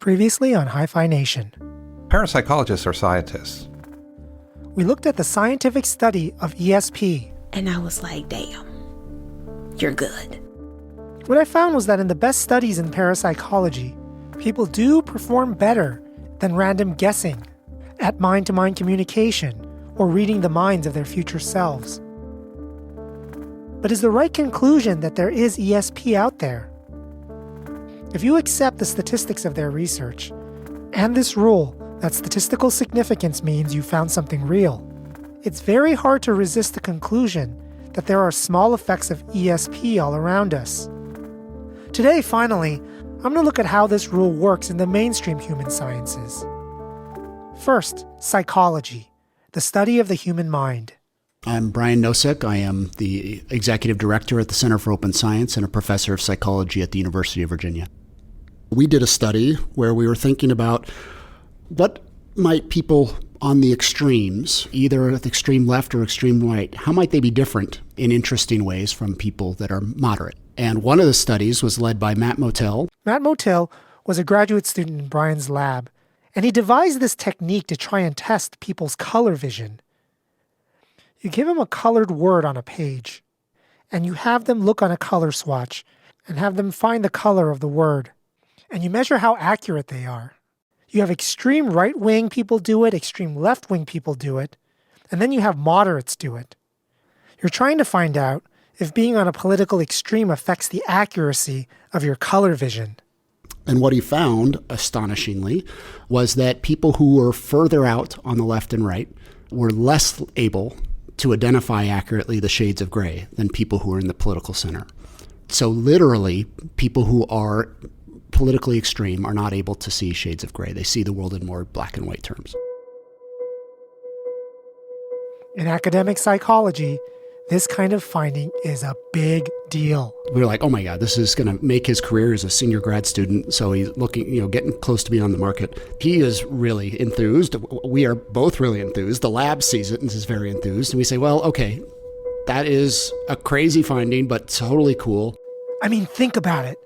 Previously on Hi-Phi Nation. Parapsychologists are scientists. We looked at the scientific study of ESP. And I was like, damn, you're good. What I found was that in the best studies in parapsychology, people do perform better than random guessing at mind-to-mind communication or reading the minds of their future selves. But is the right conclusion that there is ESP out there? If you accept the statistics of their research and this rule that statistical significance means you found something real, it's very hard to resist the conclusion that there are small effects of ESP all around us. Today, finally, I'm going to look at how this rule works in the mainstream human sciences. First, psychology, the study of the human mind. I'm Brian Nosek. I am the Executive Director at the Center for Open Science and a Professor of Psychology at the University of Virginia. We did a study where we were thinking about what might people on the extremes, either at the extreme left or extreme right, how might they be different in interesting ways from people that are moderate? And one of the studies was led by Matt Motel. Matt Motel was a graduate student in Brian's lab, and he devised this technique to try and test people's color vision. You give them a colored word on a page, and you have them look on a color swatch and have them find the color of the word. And you measure how accurate they are. You have extreme right-wing people do it, extreme left-wing people do it, and then you have moderates do it. You're trying to find out if being on a political extreme affects the accuracy of your color vision. And what he found, astonishingly, was that people who were further out on the left and right were less able to identify accurately the shades of gray than people who are in the political center. So literally, people who are politically extreme are not able to see shades of gray. They see the world in more black and white terms. In academic psychology, this kind of finding is a big deal. We were like, oh my God, this is going to make his career as a senior grad student. So he's looking, getting close to being on the market. He is really enthused. We are both really enthused. The lab sees it and is very enthused. And we say, well, okay, that is a crazy finding, but totally cool. I mean, think about it.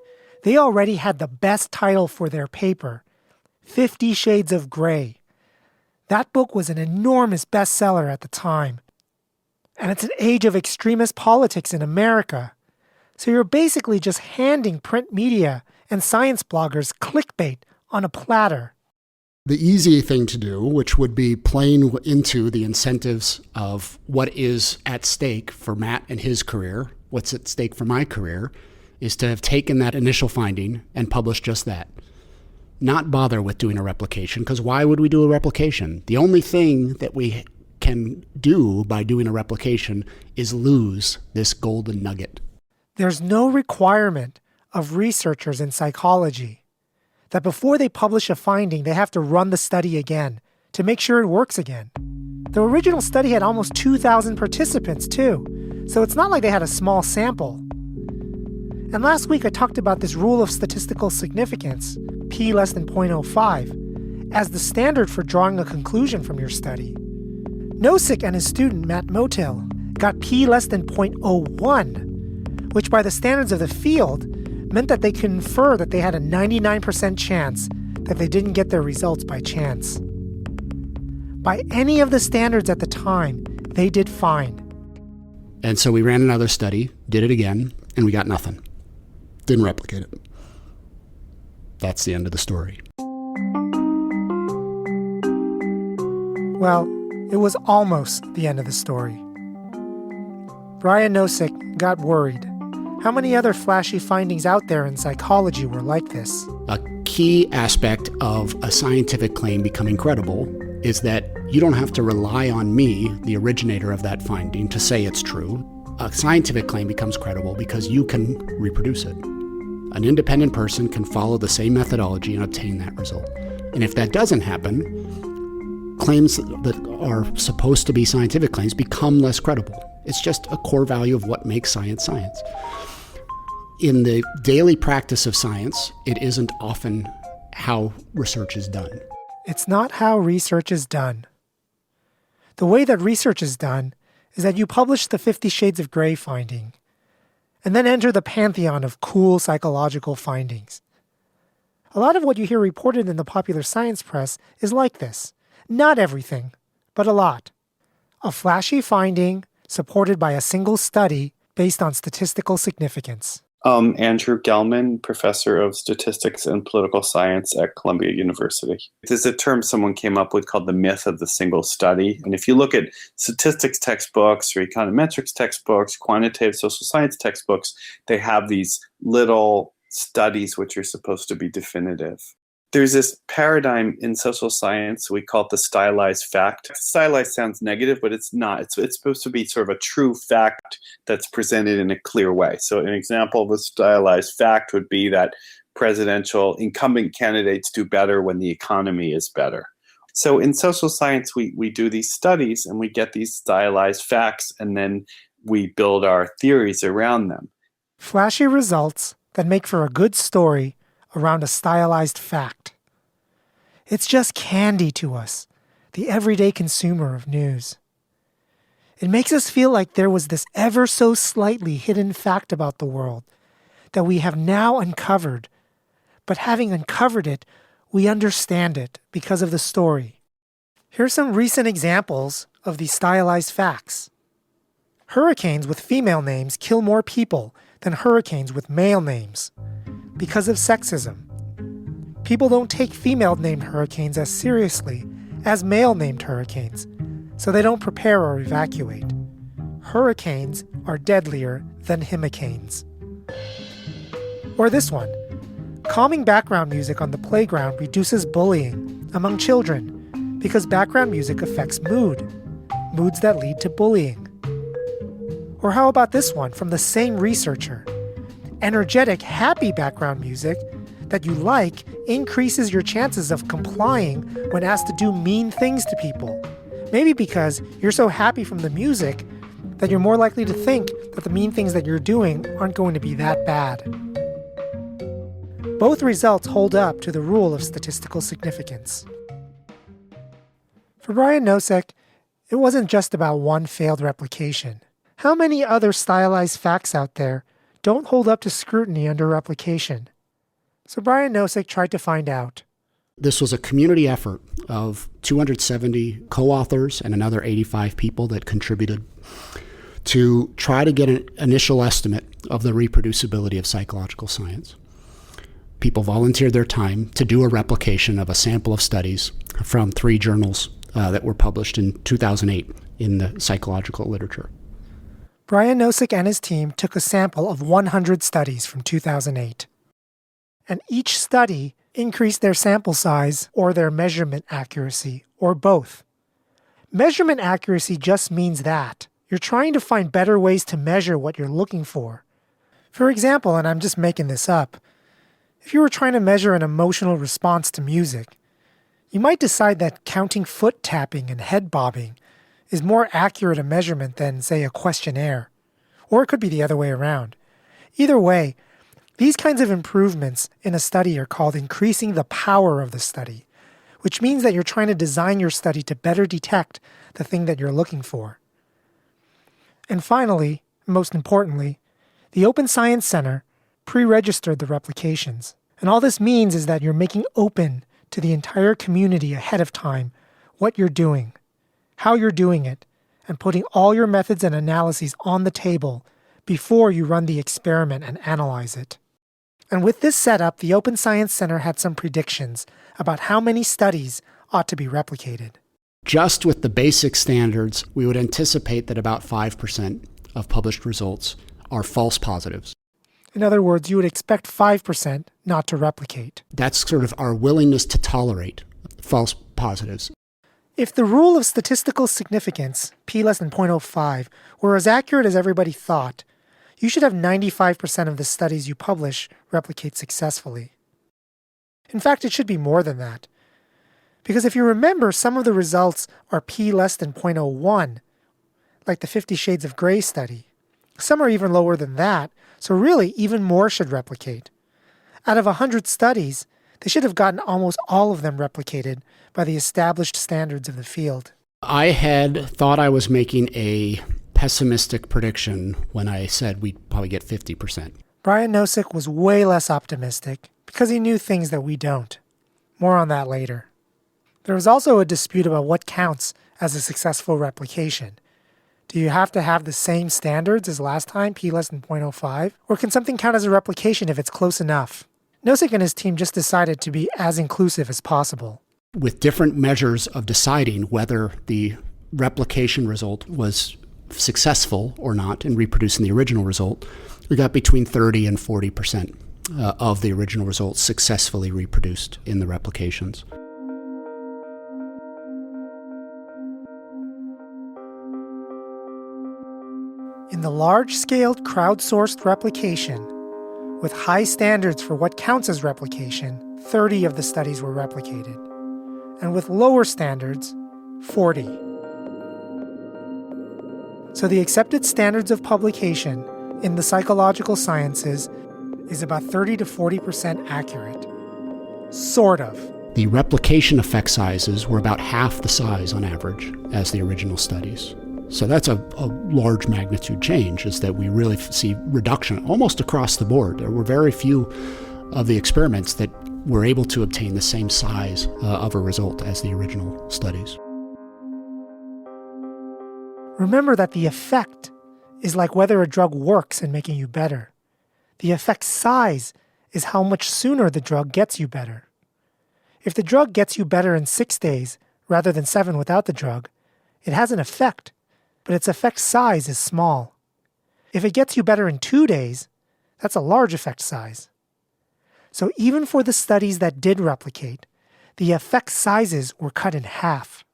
They already had the best title for their paper, 50 Shades of Grey. That book was an enormous bestseller at the time. And it's an age of extremist politics in America. So you're basically just handing print media and science bloggers clickbait on a platter. The easy thing to do, which would be playing into the incentives of what is at stake for Matt and his career, what's at stake for my career, is to have taken that initial finding and published just that. Not bother with doing a replication, because why would we do a replication? The only thing that we can do by doing a replication is lose this golden nugget. There's no requirement of researchers in psychology that before they publish a finding, they have to run the study again to make sure it works again. The original study had almost 2,000 participants too, so it's not like they had a small sample. And last week I talked about this rule of statistical significance, p less than 0.05, as the standard for drawing a conclusion from your study. Nosek and his student Matt Motel got p less than 0.01, which by the standards of the field meant that they could infer that they had a 99% chance that they didn't get their results by chance. By any of the standards at the time, they did fine. And so we ran another study, did it again, and we got nothing. Didn't replicate it. That's the end of the story. Well, it was almost the end of the story. Brian Nosek got worried. How many other flashy findings out there in psychology were like this? A key aspect of a scientific claim becoming credible is that you don't have to rely on me, the originator of that finding, to say it's true. A scientific claim becomes credible because you can reproduce it. An independent person can follow the same methodology and obtain that result. And if that doesn't happen, claims that are supposed to be scientific claims become less credible. It's just a core value of what makes science science. In the daily practice of science, it isn't often how research is done. It's not how research is done. The way that research is done is that you publish the 50 Shades of Grey finding, and then enter the pantheon of cool psychological findings. A lot of what you hear reported in the popular science press is like this. Not everything, but a lot. A flashy finding supported by a single study based on statistical significance. Andrew Gelman, professor of statistics and political science at Columbia University. There's a term someone came up with called the myth of the single study. And if you look at statistics textbooks or econometrics textbooks, quantitative social science textbooks, they have these little studies which are supposed to be definitive. There's this paradigm in social science, we call it the stylized fact. Stylized sounds negative, but it's not. It's supposed to be sort of a true fact that's presented in a clear way. So an example of a stylized fact would be that presidential incumbent candidates do better when the economy is better. So in social science, we do these studies and we get these stylized facts and then we build our theories around them. Flashy results that make for a good story around a stylized fact. It's just candy to us, the everyday consumer of news. It makes us feel like there was this ever so slightly hidden fact about the world that we have now uncovered, but having uncovered it, we understand it because of the story. Here are some recent examples of these stylized facts. Hurricanes with female names kill more people than hurricanes with male names because of sexism. People don't take female-named hurricanes as seriously as male-named hurricanes, so they don't prepare or evacuate. Hurricanes are deadlier than himicanes. Or this one. Calming background music on the playground reduces bullying among children because background music affects moods that lead to bullying. Or how about this one from the same researcher? Energetic, happy background music that you like increases your chances of complying when asked to do mean things to people. Maybe because you're so happy from the music that you're more likely to think that the mean things that you're doing aren't going to be that bad. Both results hold up to the rule of statistical significance. For Brian Nosek, it wasn't just about one failed replication. How many other stylized facts out there don't hold up to scrutiny under replication? So Brian Nosek tried to find out. This was a community effort of 270 co-authors and another 85 people that contributed to try to get an initial estimate of the reproducibility of psychological science. People volunteered their time to do a replication of a sample of studies from 3 journals that were published in 2008 in the psychological literature. Brian Nosek and his team took a sample of 100 studies from 2008. And each study increased their sample size or their measurement accuracy, or both. Measurement accuracy just means that you're trying to find better ways to measure what you're looking for. For example, and I'm just making this up, if you were trying to measure an emotional response to music, you might decide that counting foot tapping and head bobbing is more accurate a measurement than, say, a questionnaire. Or it could be the other way around. Either way, these kinds of improvements in a study are called increasing the power of the study, which means that you're trying to design your study to better detect the thing that you're looking for. And finally, most importantly, the Open Science Center pre-registered the replications. And all this means is that you're making open to the entire community ahead of time what you're doing, how you're doing it, and putting all your methods and analyses on the table before you run the experiment and analyze it. And with this setup, the Open Science Center had some predictions about how many studies ought to be replicated. Just with the basic standards, we would anticipate that about 5% of published results are false positives. In other words, you would expect 5% not to replicate. That's sort of our willingness to tolerate false positives. If the rule of statistical significance, p less than 0.05, were as accurate as everybody thought, you should have 95% of the studies you publish replicate successfully. In fact, it should be more than that. Because if you remember, some of the results are p less than 0.01, like the 50 Shades of Grey study. Some are even lower than that, so really even more should replicate. Out of 100 studies, they should have gotten almost all of them replicated by the established standards of the field. I had thought I was making a pessimistic prediction when I said we'd probably get 50%. Brian Nosek was way less optimistic because he knew things that we don't. More on that later. There was also a dispute about what counts as a successful replication. Do you have to have the same standards as last time, p less than 0.05? Or can something count as a replication if it's close enough? Nosek and his team just decided to be as inclusive as possible. With different measures of deciding whether the replication result was successful or not in reproducing the original result, we got between 30 and 40% of the original results successfully reproduced in the replications. In the large-scale crowdsourced replication, with high standards for what counts as replication, 30 of the studies were replicated. And with lower standards, 40. So the accepted standards of publication in the psychological sciences is about 30 to 40% accurate. Sort of. The replication effect sizes were about half the size on average as the original studies. So that's a large magnitude change, is that we really see reduction almost across the board. There were very few of the experiments that were able to obtain the same size of a result as the original studies. Remember that the effect is like whether a drug works in making you better. The effect size is how much sooner the drug gets you better. If the drug gets you better in 6 days rather than 7 without the drug, it has an effect, but its effect size is small. If it gets you better in 2 days, that's a large effect size. So even for the studies that did replicate, the effect sizes were cut in half.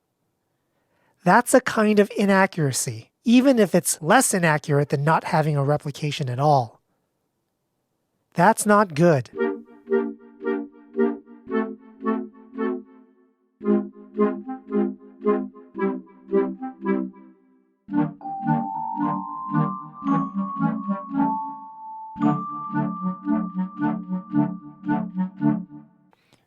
That's a kind of inaccuracy, even if it's less inaccurate than not having a replication at all. That's not good.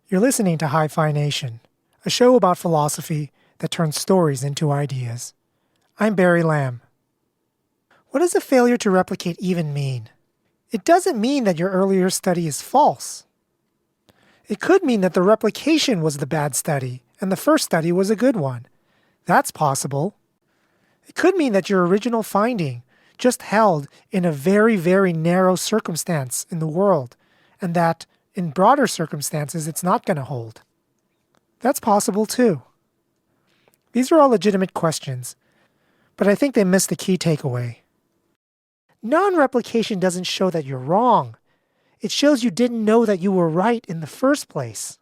You're listening to Hi-Phi Nation, a show about philosophy that turns stories into ideas. I'm Barry Lamb. What does a failure to replicate even mean? It doesn't mean that your earlier study is false. It could mean that the replication was the bad study and the first study was a good one. That's possible. It could mean that your original finding just held in a very, very narrow circumstance in the world, and that in broader circumstances it's not going to hold. That's possible too. These are all legitimate questions, but I think they miss the key takeaway. Non-replication doesn't show that you're wrong. It shows you didn't know that you were right in the first place.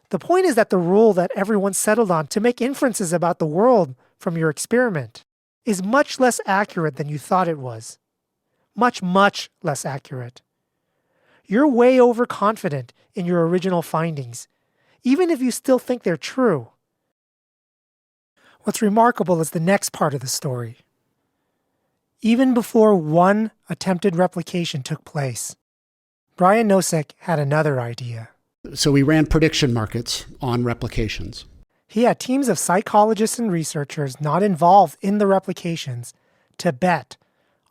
The point is that the rule that everyone settled on to make inferences about the world from your experiment is much less accurate than you thought it was. Much, much less accurate. You're way overconfident in your original findings, even if you still think they're true. What's remarkable is the next part of the story. Even before one attempted replication took place, Brian Nosek had another idea. So we ran prediction markets on replications. He had teams of psychologists and researchers not involved in the replications to bet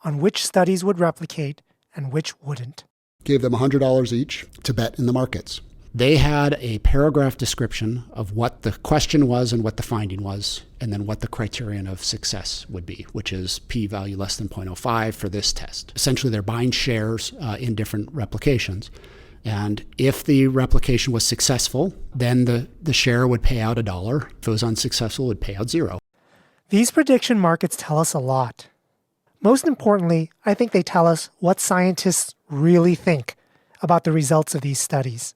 on which studies would replicate and which wouldn't. Gave them $100 each to bet in the markets. They had a paragraph description of what the question was and what the finding was, and then what the criterion of success would be, which is p-value less than 0.05 for this test. Essentially, they're buying shares in different replications. And if the replication was successful, then the share would pay out $1. If it was unsuccessful, it would pay out $0. These prediction markets tell us a lot. Most importantly, I think they tell us what scientists really think about the results of these studies.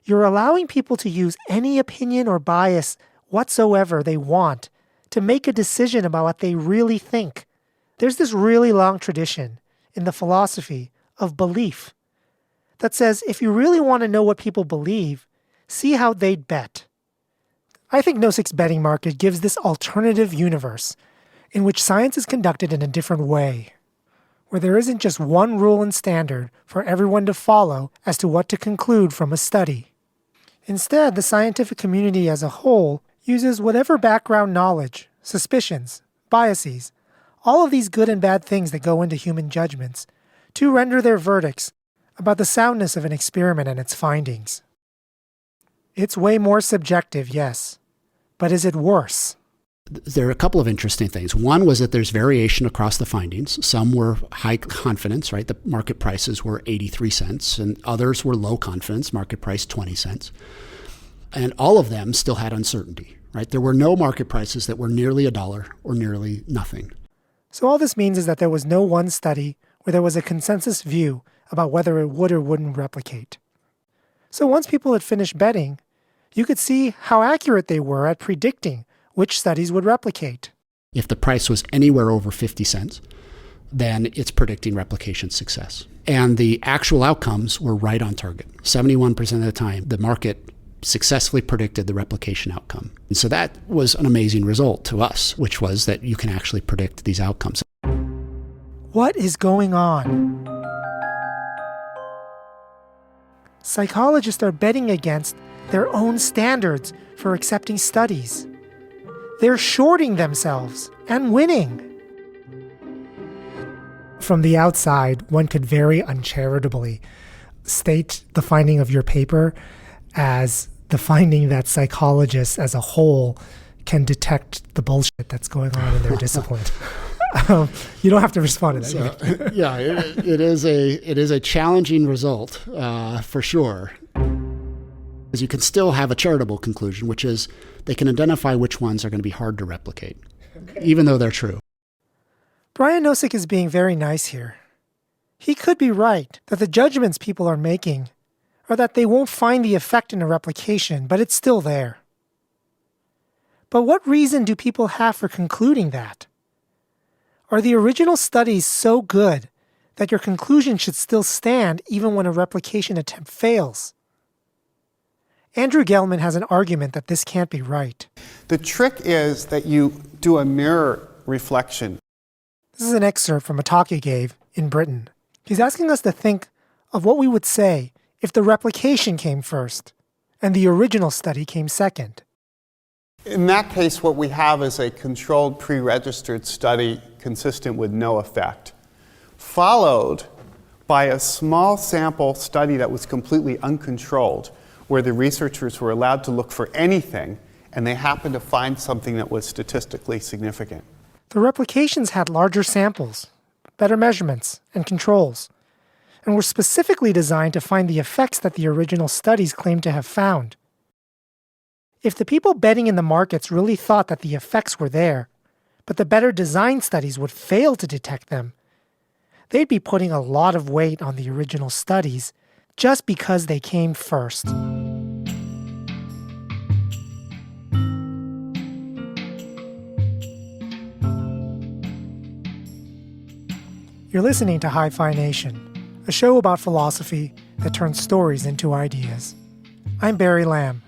You're allowing people to use any opinion or bias whatsoever they want to make a decision about what they really think. There's this really long tradition in the philosophy of belief that says if you really want to know what people believe, see how they'd bet. I think Nosek's betting market gives this alternative universe in which science is conducted in a different way, where there isn't just one rule and standard for everyone to follow as to what to conclude from a study. Instead, the scientific community as a whole uses whatever background knowledge, suspicions, biases, all of these good and bad things that go into human judgments, to render their verdicts about the soundness of an experiment and its findings. It's way more subjective, yes, but is it worse? There are a couple of interesting things. One was that there's variation across the findings. Some were high confidence, right? The market prices were 83 cents, and others were low confidence, market price 20 cents. And all of them still had uncertainty, right? There were no market prices that were nearly $1 or nearly nothing. So all this means is that there was no one study where there was a consensus view about whether it would or wouldn't replicate. So once people had finished betting, you could see how accurate they were at predicting which studies would replicate. If the price was anywhere over 50 cents, then it's predicting replication success. And the actual outcomes were right on target. 71% of the time, the market successfully predicted the replication outcome. And so that was an amazing result to us, which was that you can actually predict these outcomes. What is going on? Psychologists are betting against their own standards for accepting studies. They're shorting themselves and winning. From the outside, one could very uncharitably state the finding of your paper as the finding that psychologists as a whole can detect the bullshit that's going on in their discipline. You don't have to respond to that. So, yeah, it is a challenging result for sure. Because you can still have a charitable conclusion, which is they can identify which ones are going to be hard to replicate, even though they're true. Brian Nosek is being very nice here. He could be right that the judgments people are making are that they won't find the effect in a replication, but it's still there. But what reason do people have for concluding that? Are the original studies so good that your conclusion should still stand even when a replication attempt fails? Andrew Gelman has an argument that this can't be right. The trick is that you do a mirror reflection. This is an excerpt from a talk he gave in Britain. He's asking us to think of what we would say if the replication came first and the original study came second. In that case, what we have is a controlled pre-registered study consistent with no effect, followed by a small sample study that was completely uncontrolled, where the researchers were allowed to look for anything, and they happened to find something that was statistically significant. The replications had larger samples, better measurements, and controls, and were specifically designed to find the effects that the original studies claimed to have found. If the people betting in the markets really thought that the effects were there, but the better designed studies would fail to detect them, they'd be putting a lot of weight on the original studies just because they came first. You're listening to Hi-Phi Nation, a show about philosophy that turns stories into ideas. I'm Barry Lamb.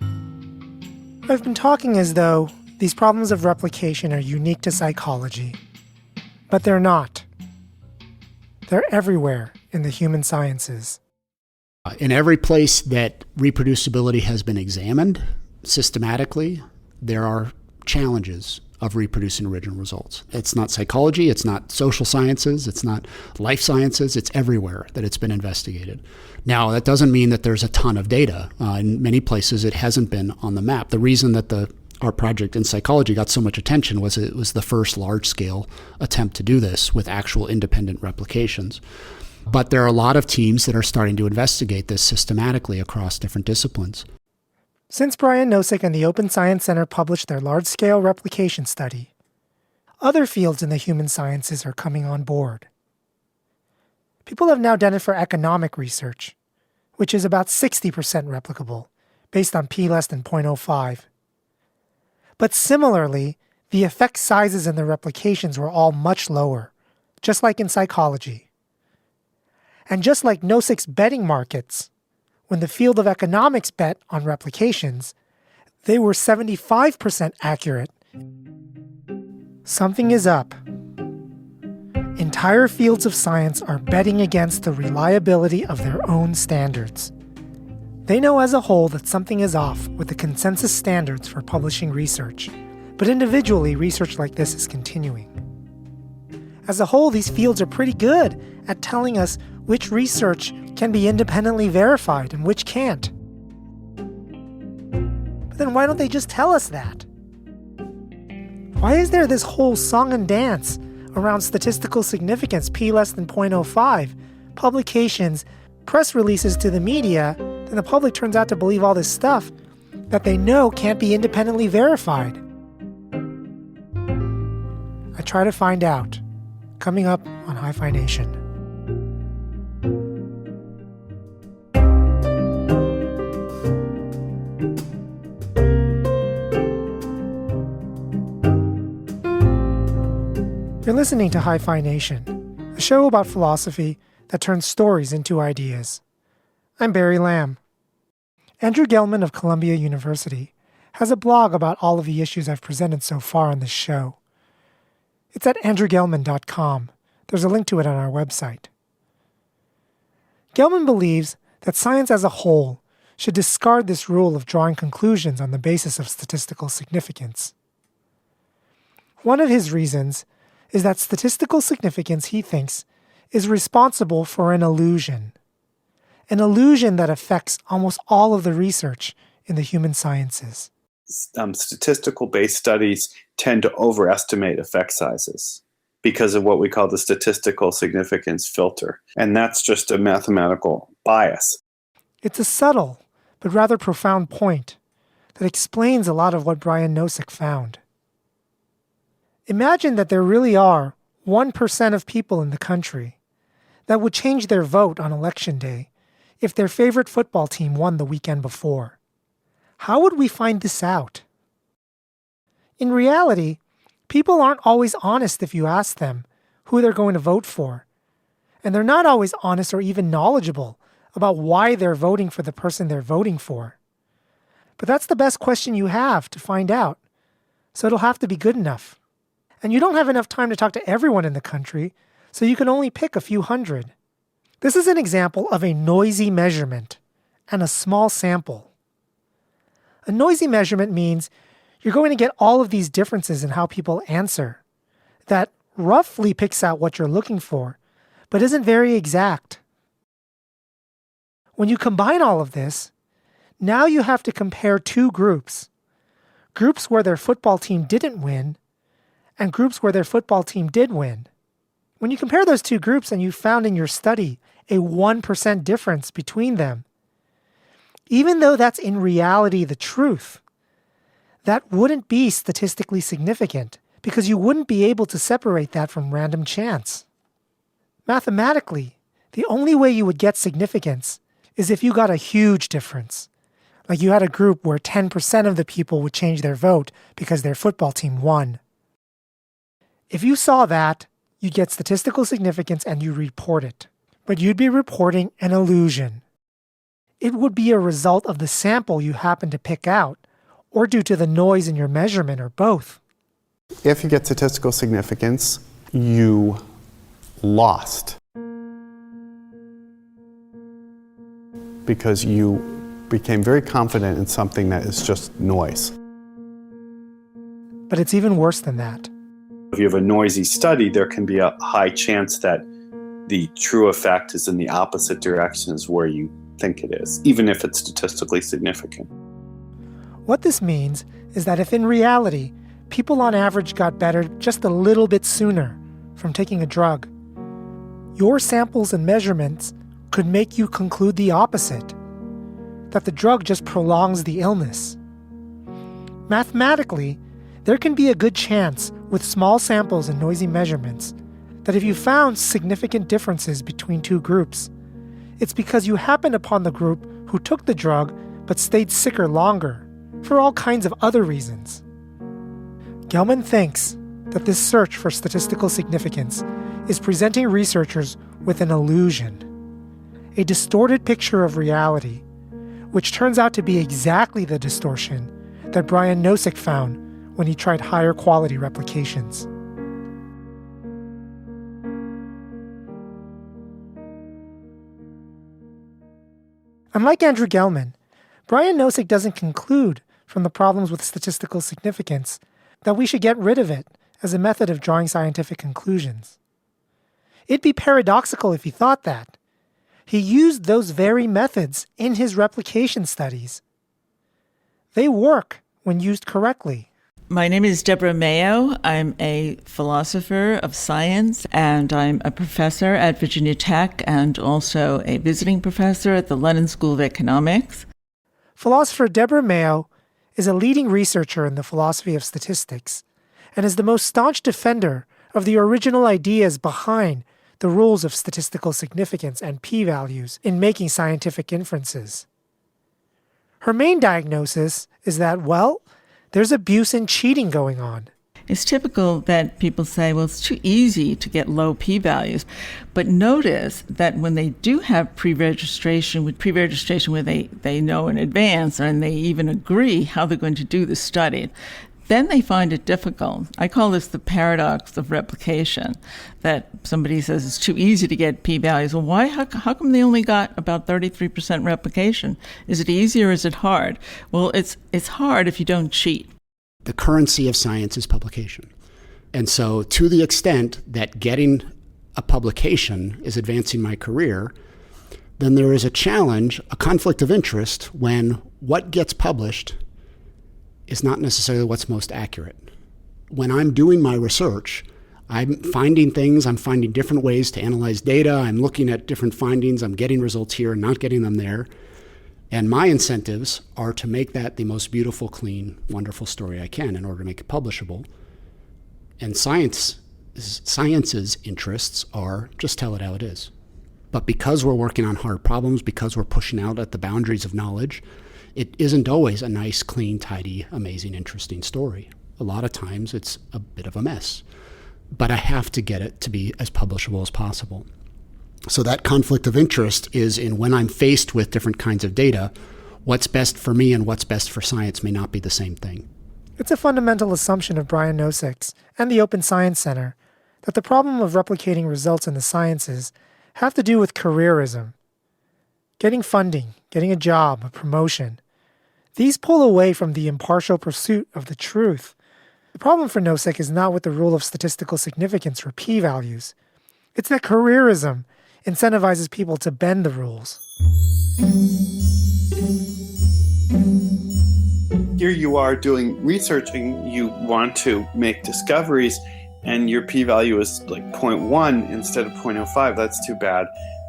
I've been talking as though these problems of replication are unique to psychology, but they're not. They're everywhere in the human sciences. In every place that reproducibility has been examined systematically, there are challenges of reproducing original results. It's not psychology, it's not social sciences, it's not life sciences, it's everywhere that it's been investigated. Now, that doesn't mean that there's a ton of data. In many places, it hasn't been on the map. The reason that our project in psychology got so much attention was it was the first large-scale attempt to do this with actual independent replications. But there are a lot of teams that are starting to investigate this systematically across different disciplines. Since Brian Nosek and the Open Science Center published their large-scale replication study, other fields in the human sciences are coming on board. People have now done it for economic research, which is about 60% replicable, based on p less than 0.05. But similarly, the effect sizes in the replications were all much lower, just like in psychology. And just like Nosek's betting markets, when the field of economics bet on replications, they were 75% accurate. Something is up. Entire fields of science are betting against the reliability of their own standards. They know as a whole that something is off with the consensus standards for publishing research, but individually, research like this is continuing. As a whole, these fields are pretty good at telling us which research can be independently verified and which can't. But then why don't they just tell us that? Why is there this whole song and dance around statistical significance, p less than 0.05, publications, press releases to the media, then the public turns out to believe all this stuff that they know can't be independently verified? I try to find out. Coming up on Hi-Phi Nation. You're listening to Hi-Phi Nation, a show about philosophy that turns stories into ideas. I'm Barry Lamb. Andrew Gelman of Columbia University has a blog about all of the issues I've presented so far on this show. It's at andrewgelman.com. There's a link to it on our website. Gelman believes that science as a whole should discard this rule of drawing conclusions on the basis of statistical significance. One of his reasons is that statistical significance, he thinks, is responsible for an illusion that affects almost all of the research in the human sciences. Statistical-based studies tend to overestimate effect sizes because of what we call the statistical significance filter. And that's just a mathematical bias. It's a subtle but rather profound point that explains a lot of what Brian Nosek found. Imagine that there really are 1% of people in the country that would change their vote on election day if their favorite football team won the weekend before. How would we find this out? In reality, people aren't always honest if you ask them who they're going to vote for. And they're not always honest or even knowledgeable about why they're voting for the person they're voting for. But that's the best question you have to find out, so it'll have to be good enough. And you don't have enough time to talk to everyone in the country, so you can only pick a few hundred. This is an example of a noisy measurement and a small sample. A noisy measurement means you're going to get all of these differences in how people answer that roughly picks out what you're looking for, but isn't very exact. When you combine all of this, now you have to compare two groups. Groups where their football team didn't win and groups where their football team did win. When you compare those two groups and you found in your study a 1% difference between them, even though that's in reality the truth, that wouldn't be statistically significant because you wouldn't be able to separate that from random chance. Mathematically, the only way you would get significance is if you got a huge difference. Like you had a group where 10% of the people would change their vote because their football team won. If you saw that, you'd get statistical significance and you report it. But you'd be reporting an illusion. It would be a result of the sample you happen to pick out, or due to the noise in your measurement, or both. If you get statistical significance, you lost. Because you became very confident in something that is just noise. But it's even worse than that. If you have a noisy study, there can be a high chance that the true effect is in the opposite direction as where you think it is, even if it's statistically significant. What this means is that if in reality, people on average got better just a little bit sooner from taking a drug, your samples and measurements could make you conclude the opposite, that the drug just prolongs the illness. Mathematically, there can be a good chance with small samples and noisy measurements that if you found significant differences between two groups, it's because you happened upon the group who took the drug but stayed sicker longer for all kinds of other reasons. Gelman thinks that this search for statistical significance is presenting researchers with an illusion, a distorted picture of reality, which turns out to be exactly the distortion that Brian Nosek found when he tried higher quality replications. Unlike Andrew Gelman, Brian Nosek doesn't conclude from the problems with statistical significance that we should get rid of it as a method of drawing scientific conclusions. It'd be paradoxical if he thought that, He used those very methods in his replication studies. They work when used correctly. My name is Deborah Mayo. I'm a philosopher of science, and I'm a professor at Virginia Tech and also a visiting professor at the London School of Economics. Philosopher Deborah Mayo is a leading researcher in the philosophy of statistics and is the most staunch defender of the original ideas behind the rules of statistical significance and p-values in making scientific inferences. Her main diagnosis is that, well, there's abuse and cheating going on. It's typical that people say, well, it's too easy to get low p-values. But notice that when they do have pre-registration where they know in advance and they even agree how they're going to do the study, then they find it difficult. I call this the paradox of replication, that somebody says it's too easy to get p-values. Well, why? How come they only got about 33% replication? Is it easy or is it hard? Well, it's hard if you don't cheat. The currency of science is publication. And so to the extent that getting a publication is advancing my career, then there is a challenge, a conflict of interest, when what gets published is not necessarily what's most accurate. When I'm doing my research, I'm finding things, I'm finding different ways to analyze data, I'm looking at different findings, I'm getting results here and not getting them there. And my incentives are to make that the most beautiful, clean, wonderful story I can in order to make it publishable. And science's interests are just tell it how it is. But because we're working on hard problems, because we're pushing out at the boundaries of knowledge, it isn't always a nice, clean, tidy, amazing, interesting story. A lot of times it's a bit of a mess. But I have to get it to be as publishable as possible. So that conflict of interest is in when I'm faced with different kinds of data, what's best for me and what's best for science may not be the same thing. It's a fundamental assumption of Brian Nosek's and the Open Science Center that the problem of replicating results in the sciences have to do with careerism. Getting funding, getting a job, a promotion. These pull away from the impartial pursuit of the truth. The problem for Nosek is not with the rule of statistical significance or p-values. It's that careerism incentivizes people to bend the rules. Here you are doing researching, you want to make discoveries, and your p-value is like 0.1 instead of 0.05. That's too bad.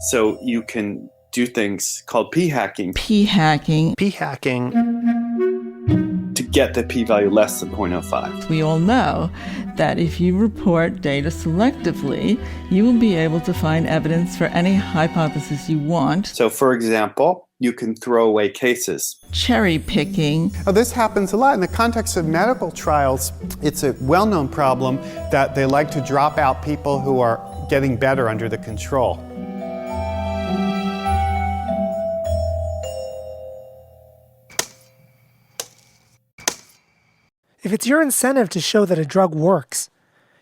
So you can do things called p-hacking. P-hacking. P-hacking. To get the p-value less than 0.05. We all know that if you report data selectively, you will be able to find evidence for any hypothesis you want. So, for example, you can throw away cases. Cherry picking. Now, this happens a lot in the context of medical trials. It's a well-known problem that they like to drop out people who are getting better under the control. If it's your incentive to show that a drug works,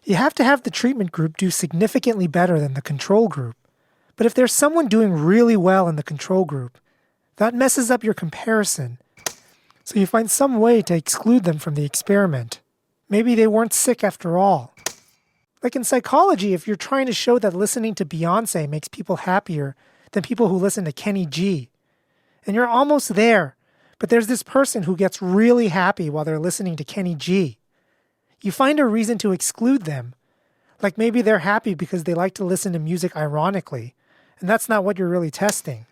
you have to have the treatment group do significantly better than the control group. But if there's someone doing really well in the control group, that messes up your comparison. So you find some way to exclude them from the experiment. Maybe they weren't sick after all. Like in psychology, if you're trying to show that listening to Beyonce makes people happier than people who listen to Kenny G, and you're almost there, but there's this person who gets really happy while they're listening to Kenny G. You find a reason to exclude them. Like maybe they're happy because they like to listen to music ironically, and that's not what you're really testing.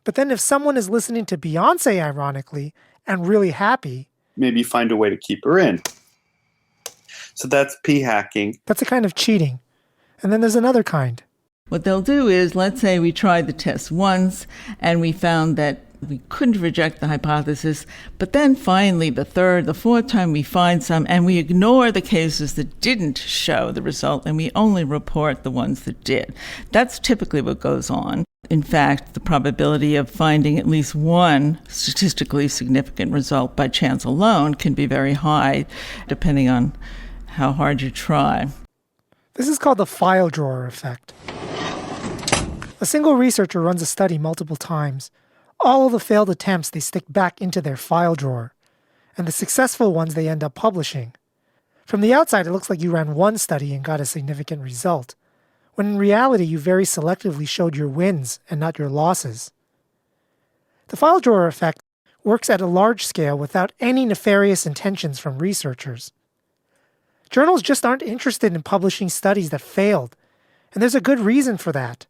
But then if someone is listening to Beyonce ironically and really happy, maybe find a way to keep her in. So that's p-hacking. That's a kind of cheating. And then there's another kind. What they'll do is, let's say we tried the test once and we found that we couldn't reject the hypothesis, but then finally the third, the fourth time we find some and we ignore the cases that didn't show the result and we only report the ones that did. That's typically what goes on. In fact, the probability of finding at least one statistically significant result by chance alone can be very high, depending on how hard you try. This is called the file drawer effect. A single researcher runs a study multiple times. All of the failed attempts they stick back into their file drawer, and the successful ones they end up publishing. From the outside, it looks like you ran one study and got a significant result, when in reality you very selectively showed your wins and not your losses. The file drawer effect works at a large scale without any nefarious intentions from researchers. Journals just aren't interested in publishing studies that failed, and there's a good reason for that.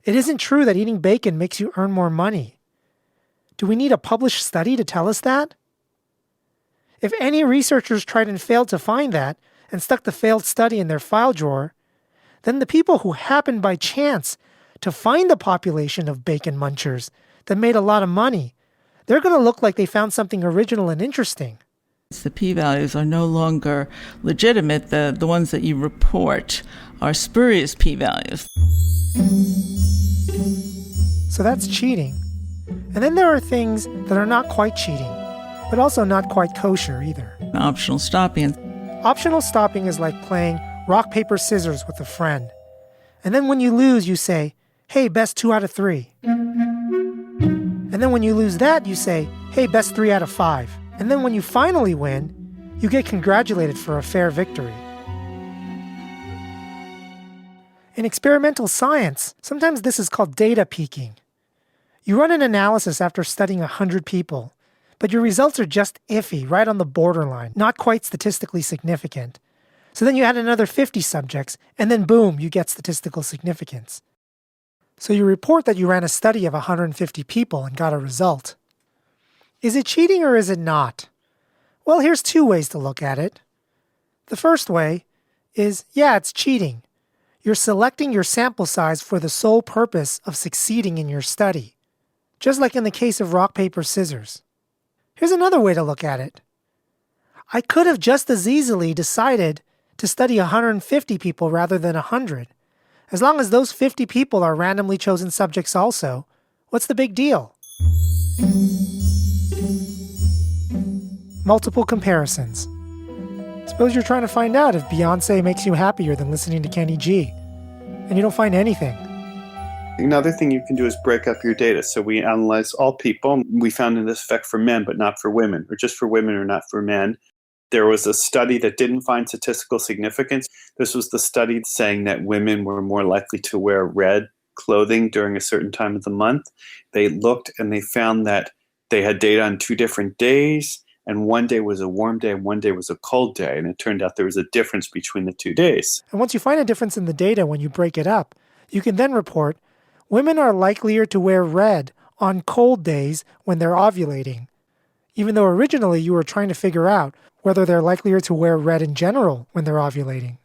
It isn't true that eating bacon makes you earn more money. Do we need a published study to tell us that? If any researchers tried and failed to find that and stuck the failed study in their file drawer, then the people who happened by chance to find the population of bacon munchers that made a lot of money, they're going to look like they found something original and interesting. The p-values are no longer legitimate. The ones that you report are spurious p-values. So that's cheating. And then there are things that are not quite cheating, but also not quite kosher either. Optional stopping. Optional stopping is like playing rock, paper, scissors with a friend. And then when you lose, you say, hey, best 2 out of 3. And then when you lose that, you say, hey, best 3 out of 5. And then when you finally win, you get congratulated for a fair victory. In experimental science, sometimes this is called data peaking. You run an analysis after studying 100 people, but your results are just iffy, right on the borderline, not quite statistically significant. So then you add another 50 subjects, and then boom, you get statistical significance. So you report that you ran a study of 150 people and got a result. Is it cheating or is it not? Well, here's 2 ways to look at it. The first way is, yeah, it's cheating. You're selecting your sample size for the sole purpose of succeeding in your study, just like in the case of rock, paper, scissors. Here's another way to look at it. I could have just as easily decided to study 150 people rather than 100. As long as those 50 people are randomly chosen subjects also, what's the big deal? Multiple comparisons. Suppose you're trying to find out if Beyonce makes you happier than listening to Kenny G, and you don't find anything. Another thing you can do is break up your data. So we analyzed all people. We found this effect for men, but not for women, or just for women or not for men. There was a study that didn't find statistical significance. This was the study saying that women were more likely to wear red clothing during a certain time of the month. They looked and they found that they had data on 2 different days, and one day was a warm day and one day was a cold day. And it turned out there was a difference between the 2 days. And once you find a difference in the data when you break it up, you can then report women are likelier to wear red on cold days when they're ovulating, even though originally you were trying to figure out whether they're likelier to wear red in general when they're ovulating.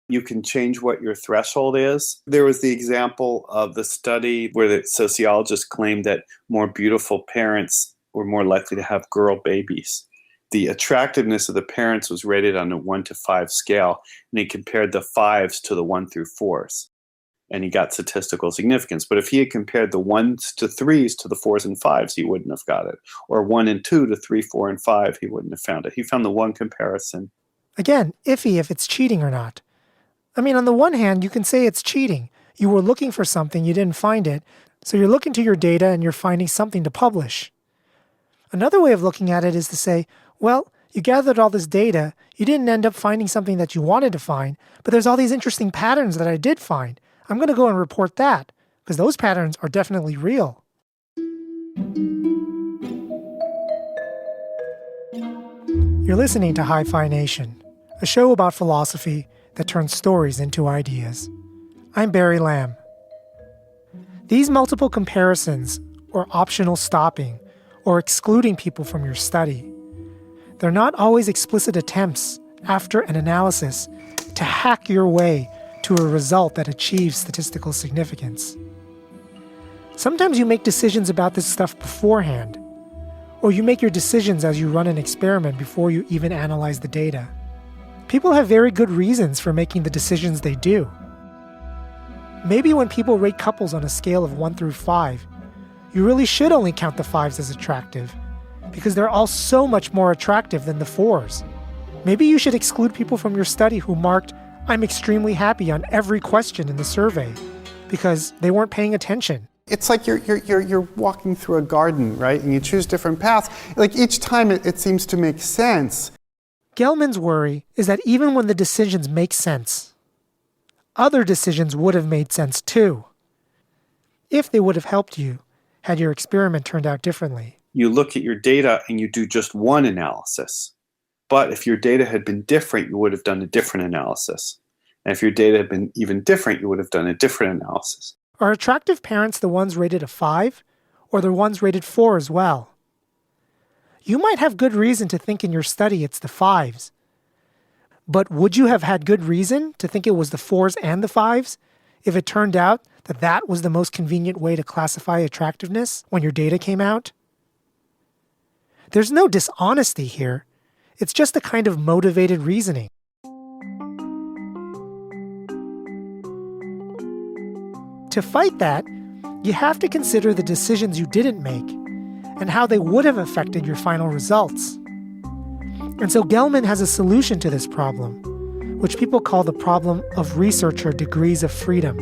You can change what your threshold is. There was the example of the study where the sociologists claimed that more beautiful parents were more likely to have girl babies. The attractiveness of the parents was rated on a 1 to 5 scale, and he compared the 5s to the 1 through 4s. And he got statistical significance. But if he had compared the 1s to 3s to the 4s and 5s, he wouldn't have got it. Or 1 and 2 to 3, 4, and 5, he wouldn't have found it. He found the one comparison. Again, iffy if it's cheating or not. I mean, on the one hand, you can say it's cheating. You were looking for something, you didn't find it, so you're looking to your data and you're finding something to publish. Another way of looking at it is to say, well, you gathered all this data, you didn't end up finding something that you wanted to find, but there's all these interesting patterns that I did find. I'm going to go and report that, because those patterns are definitely real. You're listening to Hi-Phi Nation, a show about philosophy that turns stories into ideas. I'm Barry Lamb. These multiple comparisons, or optional stopping, or excluding people from your study, they're not always explicit attempts, after an analysis, to hack your way to a result that achieves statistical significance. Sometimes you make decisions about this stuff beforehand, or you make your decisions as you run an experiment before you even analyze the data. People have very good reasons for making the decisions they do. Maybe when people rate couples on a scale of 1 through 5, you really should only count the 5s as attractive, because they're all so much more attractive than the 4s. Maybe you should exclude people from your study who marked "I'm extremely happy" on every question in the survey, because they weren't paying attention. It's like you're walking through a garden, right? And you choose different paths. Like each time it seems to make sense. Gelman's worry is that even when the decisions make sense, other decisions would have made sense too, if they would have helped you had your experiment turned out differently. You look at your data and you do just one analysis. But if your data had been different, you would have done a different analysis. And if your data had been even different, you would have done a different analysis. Are attractive parents the ones rated a 5, or the ones rated 4 as well? You might have good reason to think in your study it's the 5s. But would you have had good reason to think it was the 4s and the 5s if it turned out that that was the most convenient way to classify attractiveness when your data came out? There's no dishonesty here. It's just a kind of motivated reasoning. To fight that, you have to consider the decisions you didn't make and how they would have affected your final results. And so Gelman has a solution to this problem, which people call the problem of researcher degrees of freedom.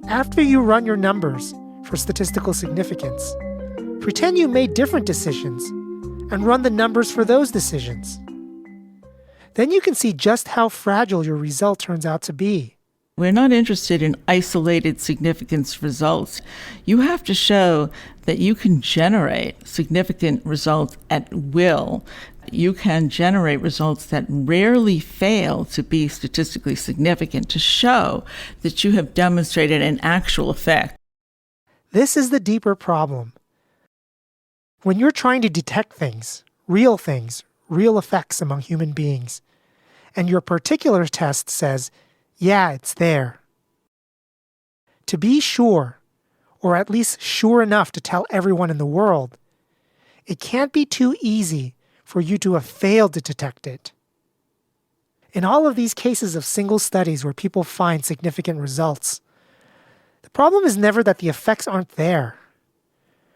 After you run your numbers for statistical significance, pretend you made different decisions and run the numbers for those decisions. Then you can see just how fragile your result turns out to be. We're not interested in isolated significance results. You have to show that you can generate significant results at will. You can generate results that rarely fail to be statistically significant to show that you have demonstrated an actual effect. This is the deeper problem. When you're trying to detect things, real effects among human beings, and your particular test says, yeah, it's there. To be sure, or at least sure enough to tell everyone in the world, it can't be too easy for you to have failed to detect it. In all of these cases of single studies where people find significant results, the problem is never that the effects aren't there.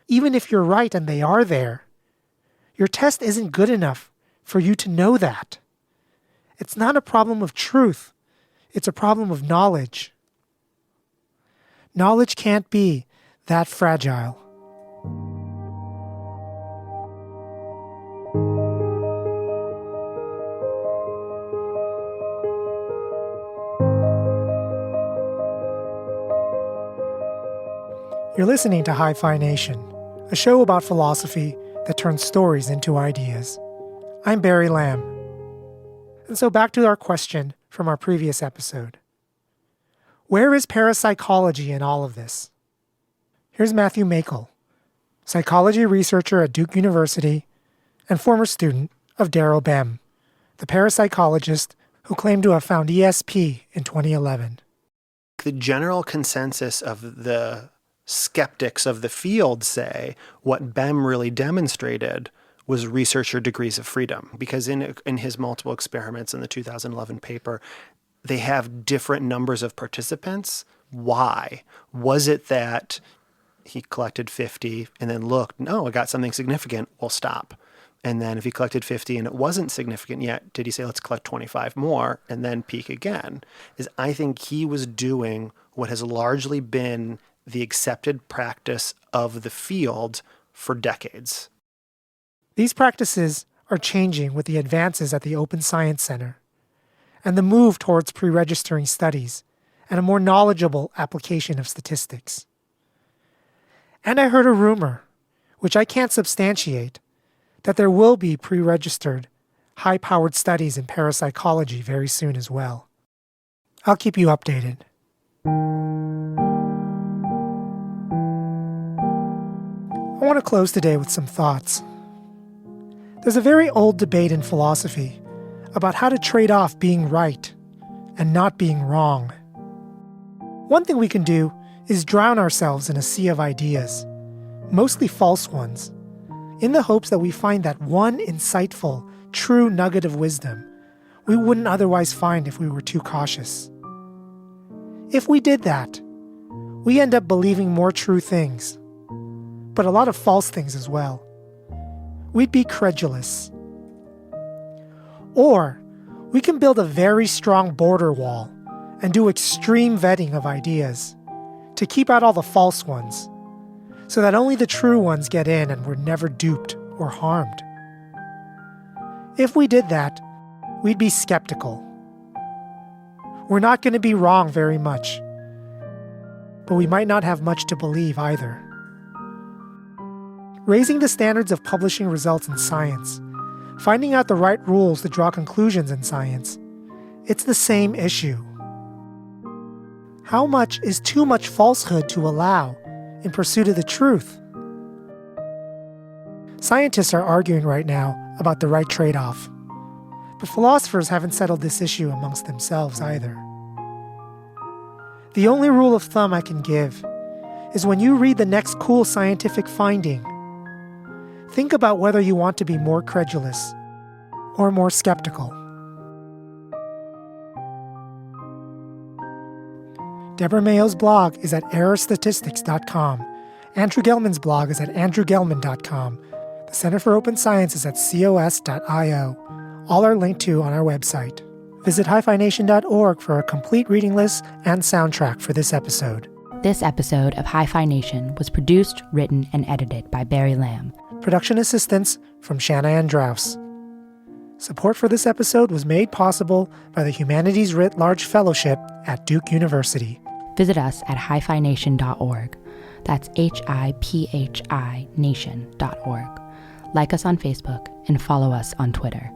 Even if you're right and they are there, your test isn't good enough for you to know that. It's not a problem of truth. It's a problem of knowledge. Knowledge can't be that fragile. You're listening to Hi-Phi Nation, a show about philosophy that turns stories into ideas. I'm Barry Lamb. And so back to our question from our previous episode. Where is parapsychology in all of this? Here's Matthew Makel, psychology researcher at Duke University and former student of Darrell Bem, the parapsychologist who claimed to have found ESP in 2011. The general consensus of the skeptics of the field say what Bem really demonstrated was researcher degrees of freedom, because in his multiple experiments in the 2011 paper, they have different numbers of participants. Why? Was it that he collected 50 and then looked, no, I got something significant, we'll stop. And then if he collected 50 and it wasn't significant yet, did he say, let's collect 25 more and then peak again? I think he was doing what has largely been the accepted practice of the field for decades. These practices are changing with the advances at the Open Science Center and the move towards pre-registering studies and a more knowledgeable application of statistics. And I heard a rumor, which I can't substantiate, that there will be pre-registered, high-powered studies in parapsychology very soon as well. I'll keep you updated. I want to close today with some thoughts. There's a very old debate in philosophy about how to trade off being right and not being wrong. One thing we can do is drown ourselves in a sea of ideas, mostly false ones, in the hopes that we find that one insightful, true nugget of wisdom we wouldn't otherwise find if we were too cautious. If we did that, we end up believing more true things, but a lot of false things as well. We'd be credulous. Or we can build a very strong border wall and do extreme vetting of ideas to keep out all the false ones, so that only the true ones get in and we're never duped or harmed. If we did that, we'd be skeptical. We're not going to be wrong very much, but we might not have much to believe either. Raising the standards of publishing results in science, finding out the right rules to draw conclusions in science, it's the same issue. How much is too much falsehood to allow in pursuit of the truth? Scientists are arguing right now about the right trade-off, but philosophers haven't settled this issue amongst themselves either. The only rule of thumb I can give is when you read the next cool scientific finding, think about whether you want to be more credulous or more skeptical. Deborah Mayo's blog is at errorstatistics.com. Andrew Gelman's blog is at andrewgelman.com. The Center for Open Science is at cos.io. All are linked to on our website. Visit HiPhiNation.org for a complete reading list and soundtrack for this episode. This episode of Hi-Phi Nation was produced, written, and edited by Barry Lamb. Production assistance from Shanna Andraus. Support for this episode was made possible by the Humanities Writ Large Fellowship at Duke University. Visit us at HiPhiNation.org. That's HIPHI Nation.org. Like us on Facebook and follow us on Twitter.